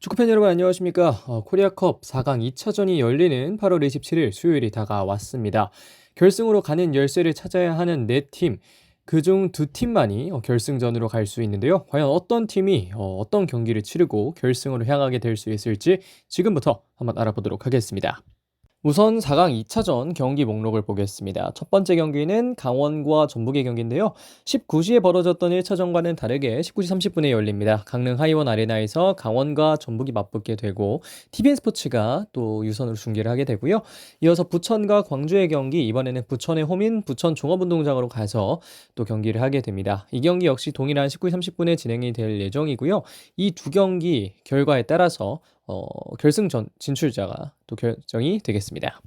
축구팬 여러분 안녕하십니까? 코리아컵 4강 2차전이 열리는 8월 27일 수요일이 다가왔습니다. 결승으로 가는 열쇠를 찾아야 하는 4팀, 그중 2팀만이 결승전으로 갈 수 있는데요. 과연 어떤 팀이 어떤 경기를 치르고 결승으로 향하게 될 수 있을지 지금부터 한번 알아보도록 하겠습니다. 우선 4강 2차전 경기 목록을 보겠습니다. 첫 번째 경기는 강원과 전북의 경기인데요. 19시에 벌어졌던 1차전과는 다르게 19시 30분에 열립니다. 강릉 하이원 아레나에서 강원과 전북이 맞붙게 되고 TVN 스포츠가 또 유선으로 중계를 하게 되고요. 이어서 부천과 광주의 경기, 이번에는 부천의 홈인 부천 종합운동장으로 가서 또 경기를 하게 됩니다. 이 경기 역시 동일한 19시 30분에 진행이 될 예정이고요. 이 두 경기 결과에 따라서 결승전 진출자가 또 결정이 되겠습니다.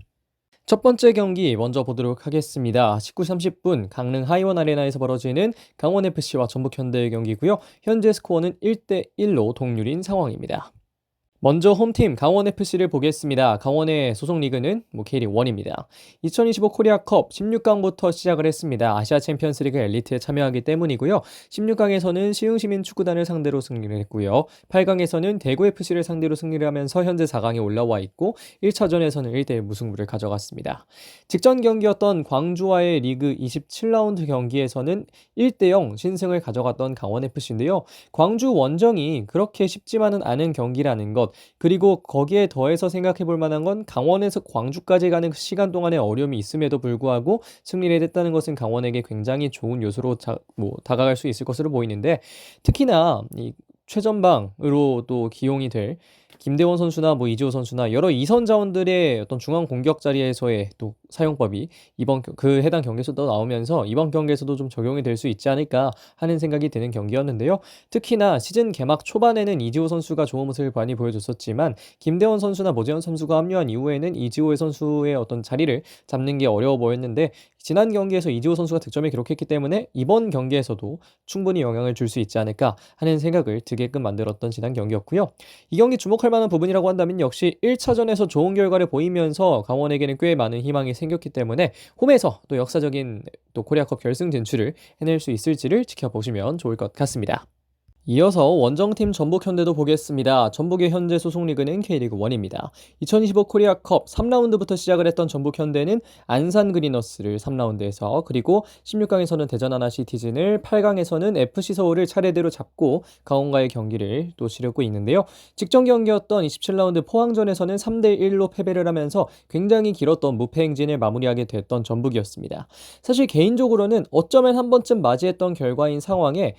첫 번째 경기 먼저 보도록 하겠습니다. 19시 30분 강릉 하이원 아레나에서 벌어지는 강원FC와 전북현대의 경기고요. 현재 스코어는 1대1로 동률인 상황입니다. 먼저 홈팀 강원FC를 보겠습니다. 강원의 소속 리그는 K리그 1입니다. 2025 코리아컵 16강부터 시작을 했습니다. 아시아 챔피언스리그 엘리트에 참여하기 때문이고요. 16강에서는 시흥시민 축구단을 상대로 승리를 했고요. 8강에서는 대구FC를 상대로 승리를 하면서 현재 4강에 올라와 있고 1차전에서는 1대1 무승부를 가져갔습니다. 직전 경기였던 광주와의 리그 27라운드 경기에서는 1대0 신승을 가져갔던 강원FC인데요. 광주 원정이 그렇게 쉽지만은 않은 경기라는 것, 그리고 거기에 더해서 생각해 볼 만한 건 강원에서 광주까지 가는 시간 동안의 어려움이 있음에도 불구하고 승리를 했다는 것은 강원에게 굉장히 좋은 요소로 다가갈 수 있을 것으로 보이는데, 특히나 이 최전방으로 또 기용이 될 김대원 선수나 이지호 선수나 여러 이선 자원들의 어떤 중앙 공격 자리에서의 또 사용법이 그 해당 경기에서도 나오면서 이번 경기에서도 좀 적용이 될 수 있지 않을까 하는 생각이 드는 경기였는데요. 특히나 시즌 개막 초반에는 이지호 선수가 좋은 모습을 많이 보여줬었지만 김대원 선수나 모재현 선수가 합류한 이후에는 이지호 선수의 어떤 자리를 잡는 게 어려워 보였는데, 지난 경기에서 이지호 선수가 득점을 기록했기 때문에 이번 경기에서도 충분히 영향을 줄 수 있지 않을까 하는 생각을 들게끔 만들었던 지난 경기였고요. 이 경기 주목할 만한 부분이라고 한다면 역시 1차전에서 좋은 결과를 보이면서 강원에게는 꽤 많은 희망이 생겼기 때문에 홈에서 또 역사적인 또 코리아컵 결승 진출을 해낼 수 있을지를 지켜보시면 좋을 것 같습니다. 이어서 원정팀 전북현대도 보겠습니다. 전북의 현재 소속 리그는 K리그 1입니다. 2025 코리아컵 3라운드부터 시작을 했던 전북현대는 안산 그리너스를 3라운드에서, 그리고 16강에서는 대전 하나시티즌을, 8강에서는 FC 서울을 차례대로 잡고 강원과의 경기를 또 치르고 있는데요. 직전 경기였던 27라운드 포항전에서는 3대1로 패배를 하면서 굉장히 길었던 무패 행진을 마무리하게 됐던 전북이었습니다. 사실 개인적으로는 어쩌면 한 번쯤 맞이했던 결과인 상황에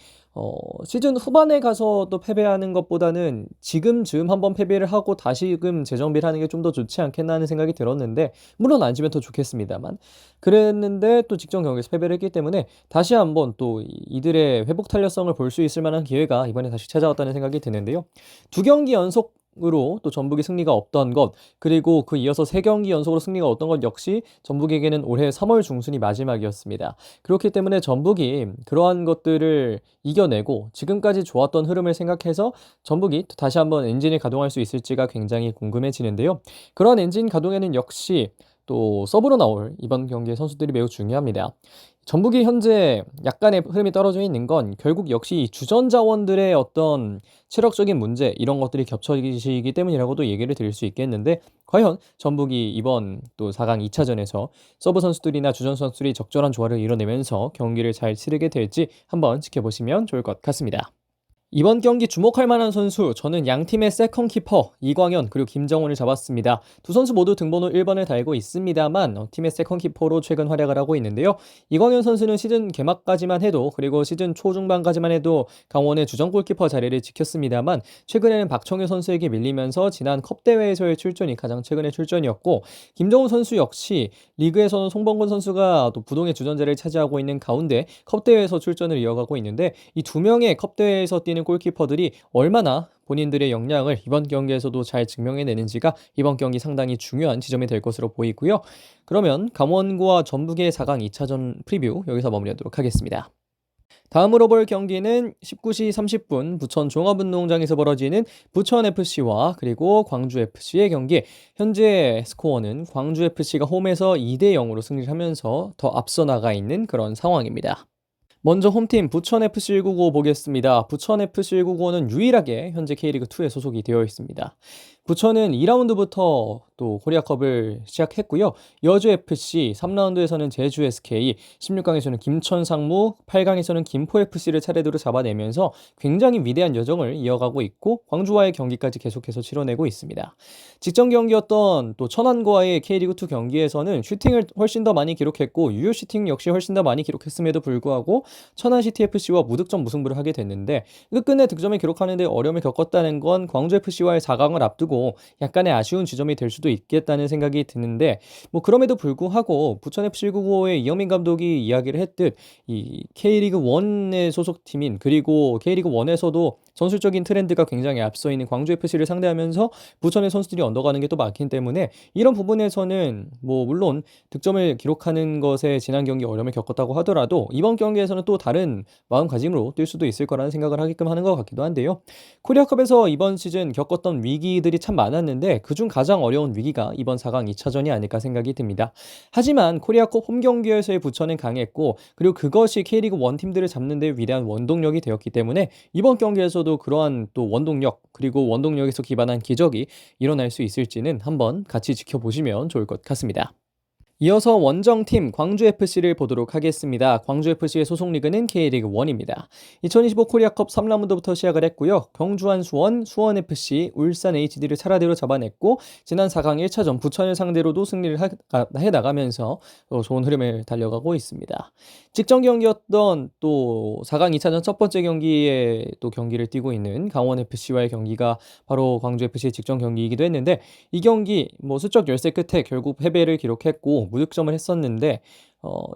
시즌 후반에 가서 또 패배하는 것보다는 지금 한번 패배를 하고 다시금 재정비를 하는 게 좀 더 좋지 않겠나 하는 생각이 들었는데, 물론 안 지면 더 좋겠습니다만, 그랬는데 또 직전 경기에서 패배를 했기 때문에 다시 한번 또 이들의 회복 탄력성을 볼 수 있을 만한 기회가 이번에 다시 찾아왔다는 생각이 드는데요. 두 경기 연속으로 또 전북이 승리가 없던 것, 그리고 그 이어서 3경기 연속으로 승리가 없던 것 역시 전북에게는 올해 3월 중순이 마지막이었습니다. 그렇기 때문에 전북이 그러한 것들을 이겨내고 지금까지 좋았던 흐름을 생각해서 전북이 다시 한번 엔진을 가동할 수 있을지가 굉장히 궁금해지는데요. 그런 엔진 가동에는 역시 또 서브로 나올 이번 경기의 선수들이 매우 중요합니다. 전북이 현재 약간의 흐름이 떨어져 있는 건 결국 역시 이 주전 자원들의 어떤 체력적인 문제, 이런 것들이 겹쳐지기 때문이라고도 얘기를 드릴 수 있겠는데, 과연 전북이 이번 또 4강 2차전에서 서브 선수들이나 주전 선수들이 적절한 조화를 이뤄내면서 경기를 잘 치르게 될지 한번 지켜보시면 좋을 것 같습니다. 이번 경기 주목할 만한 선수, 저는 양 팀의 세컨 키퍼 이광현 그리고 김정훈을 잡았습니다. 두 선수 모두 등번호 1번을 달고 있습니다만 팀의 세컨 키퍼로 최근 활약을 하고 있는데요. 이광현 선수는 시즌 개막까지만 해도, 그리고 시즌 초중반까지만 해도 강원의 주전 골키퍼 자리를 지켰습니다만, 최근에는 박청효 선수에게 밀리면서 지난 컵 대회에서의 출전이 가장 최근의 출전이었고, 김정훈 선수 역시 리그에서는 송범근 선수가 또 부동의 주전자를 차지하고 있는 가운데 컵 대회에서 출전을 이어가고 있는데, 이 두 명의 컵 대회에서 뛰는 골키퍼들이 얼마나 본인들의 역량을 이번 경기에서도 잘 증명해내는지가 이번 경기 상당히 중요한 지점이 될 것으로 보이고요. 그러면 강원과 전북의 4강 2차전 프리뷰 여기서 마무리하도록 하겠습니다. 다음으로 볼 경기는 19시 30분 부천 종합운동장에서 벌어지는 부천FC와 그리고 광주FC의 경기. 현재 스코어는 광주FC가 홈에서 2대0으로 승리를 하면서 더 앞서 나가 있는 그런 상황입니다. 먼저 홈팀 부천FC 195 보겠습니다. 부천FC 195는 유일하게 현재 K리그2에 소속이 되어 있습니다. 부천은 2라운드부터 또 코리아컵을 시작했고요. 여주FC, 3라운드에서는 제주SK, 16강에서는 김천상무, 8강에서는 김포FC를 차례대로 잡아내면서 굉장히 위대한 여정을 이어가고 있고 광주와의 경기까지 계속해서 치러내고 있습니다. 직전 경기였던 또 천안과의 K리그2 경기에서는 슈팅을 훨씬 더 많이 기록했고 유효 슈팅 역시 훨씬 더 많이 기록했음에도 불구하고 천안시티FC와 무득점 무승부를 하게 됐는데 끝끝내 득점을 기록하는 데 어려움을 겪었다는 건 광주FC와의 4강을 앞두고 약간의 아쉬운 지점이 될 수도 있겠다는 생각이 드는데 뭐 그럼에도 불구하고 부천FC 195의 이영민 감독이 이야기를 했듯 이 K리그 1의 소속팀인 그리고 K리그 1에서도 전술적인 트렌드가 굉장히 앞서 있는 광주FC를 상대하면서 부천의 선수들이 언더가는 게 또 많기 때문에 이런 부분에서는 뭐 물론 득점을 기록하는 것에 지난 경기 어려움을 겪었다고 하더라도 이번 경기에서는 또 다른 마음가짐으로 뛸 수도 있을 거라는 생각을 하게끔 하는 것 같기도 한데요. 코리아컵에서 이번 시즌 겪었던 위기들이 참 많았는데 그중 가장 어려운 위기가 이번 4강 2차전이 아닐까 생각이 듭니다. 하지만 코리아컵 홈 경기에서의 부천은 강했고 그리고 그것이 K리그 1 팀들을 잡는 데 위대한 원동력이 되었기 때문에 이번 경기에서도 그러한 또 원동력 그리고 원동력에서 기반한 기적이 일어날 수 있을지는 한번 같이 지켜보시면 좋을 것 같습니다. 이어서 원정팀 광주FC를 보도록 하겠습니다. 광주FC의 소속 리그는 K리그 1입니다. 2025 코리아컵 3라운드부터 시작을 했고요. 경주한 수원, 수원FC, 울산 HD를 차례대로 잡아냈고 지난 4강 1차전 부천을 상대로도 승리를 해나가면서 좋은 흐름을 달려가고 있습니다. 직전 경기였던 또 4강 2차전 첫 번째 경기에 또 경기를 뛰고 있는 강원FC와의 경기가 바로 광주FC의 직전 경기이기도 했는데 이 경기 뭐 수적 열세 끝에 결국 패배를 기록했고 무득점을 했었는데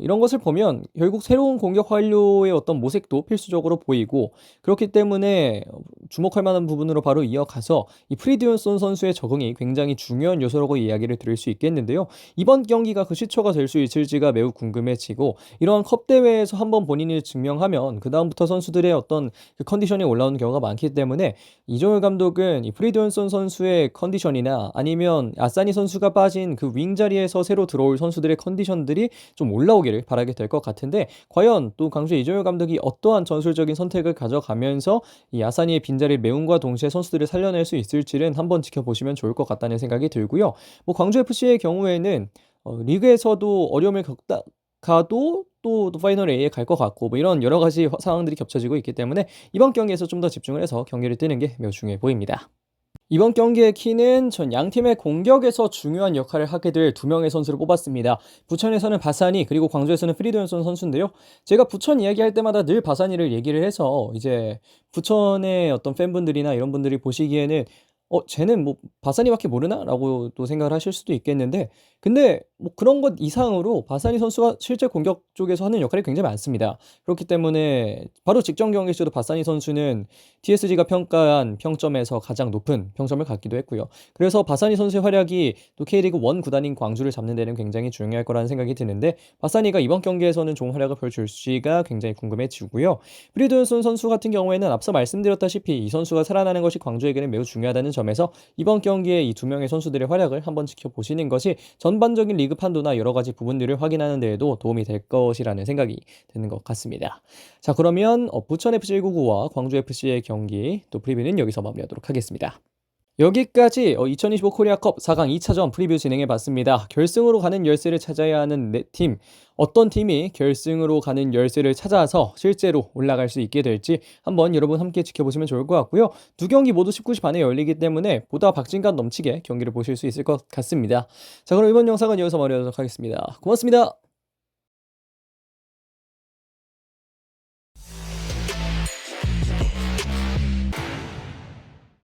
이런 것을 보면 결국 새로운 공격 완료의 어떤 모색도 필수적으로 보이고 그렇기 때문에 주목할 만한 부분으로 바로 이어가서 이 프리드윤슨 선수의 적응이 굉장히 중요한 요소라고 이야기를 드릴 수 있겠는데요. 이번 경기가 그 시초가 될 수 있을지가 매우 궁금해지고 이러한 컵 대회에서 한번 본인을 증명하면 그 다음부터 선수들의 어떤 그 컨디션이 올라오는 경우가 많기 때문에 이정효 감독은 이 프리드윤슨 선수의 컨디션이나 아니면 아사니 선수가 빠진 그 윙 자리에서 새로 들어올 선수들의 컨디션들이 좀 올라오기를 바라게 될 것 같은데 과연 또 광주 이정효 감독이 어떠한 전술적인 선택을 가져가면서 이 아사니의 빈자리를 메움과 동시에 선수들을 살려낼 수 있을지는 한번 지켜보시면 좋을 것 같다는 생각이 들고요. 뭐 광주 FC의 경우에는 리그에서도 어려움을 겪다가도 또 파이널 A에 갈 것 같고 뭐 이런 여러 가지 상황들이 겹쳐지고 있기 때문에 이번 경기에서 좀 더 집중을 해서 경기를 뛰는 게 매우 중요해 보입니다. 이번 경기의 키는 전 양팀의 공격에서 중요한 역할을 하게 될 두 명의 선수를 뽑았습니다. 부천에서는 바사니 그리고 광주에서는 프리드윤슨 선수인데요. 제가 부천 이야기할 때마다 늘 바사니를 얘기를 해서 이제 부천의 어떤 팬분들이나 이런 분들이 보시기에는 쟤는 뭐 바사니밖에 모르나? 라고 또 생각을 하실 수도 있겠는데 근데 뭐 그런 것 이상으로 바사니 선수가 실제 공격 쪽에서 하는 역할이 굉장히 많습니다. 그렇기 때문에 바로 직전 경기에서도 바사니 선수는 TSG가 평가한 평점에서 가장 높은 평점을 갖기도 했고요. 그래서 바사니 선수의 활약이 또 K리그 1 구단인 광주를 잡는 데는 굉장히 중요할 거라는 생각이 드는데 바사니가 이번 경기에서는 좋은 활약을 보여줄지가 굉장히 궁금해지고요. 프리드윤슨 선수 같은 경우에는 앞서 말씀드렸다시피 이 선수가 살아나는 것이 광주에게는 매우 중요하다는 점에서 이번 경기에 이 두 명의 선수들의 활약을 한번 지켜보시는 것이 전반적인 리그 판도나 여러 가지 부분들을 확인하는 데에도 도움이 될 것이라는 생각이 드는 것 같습니다. 자, 그러면 부천FC 199와 광주FC의 경기 또 프리뷰는 여기서 마무리하도록 하겠습니다. 여기까지 2025 코리아컵 4강 2차전 프리뷰 진행해봤습니다. 결승으로 가는 열쇠를 찾아야 하는 네 팀, 어떤 팀이 결승으로 가는 열쇠를 찾아서 실제로 올라갈 수 있게 될지 한번 여러분 함께 지켜보시면 좋을 것 같고요. 두 경기 모두 19시 반에 열리기 때문에 보다 박진감 넘치게 경기를 보실 수 있을 것 같습니다. 자, 그럼 이번 영상은 여기서 마무리하도록 하겠습니다. 고맙습니다.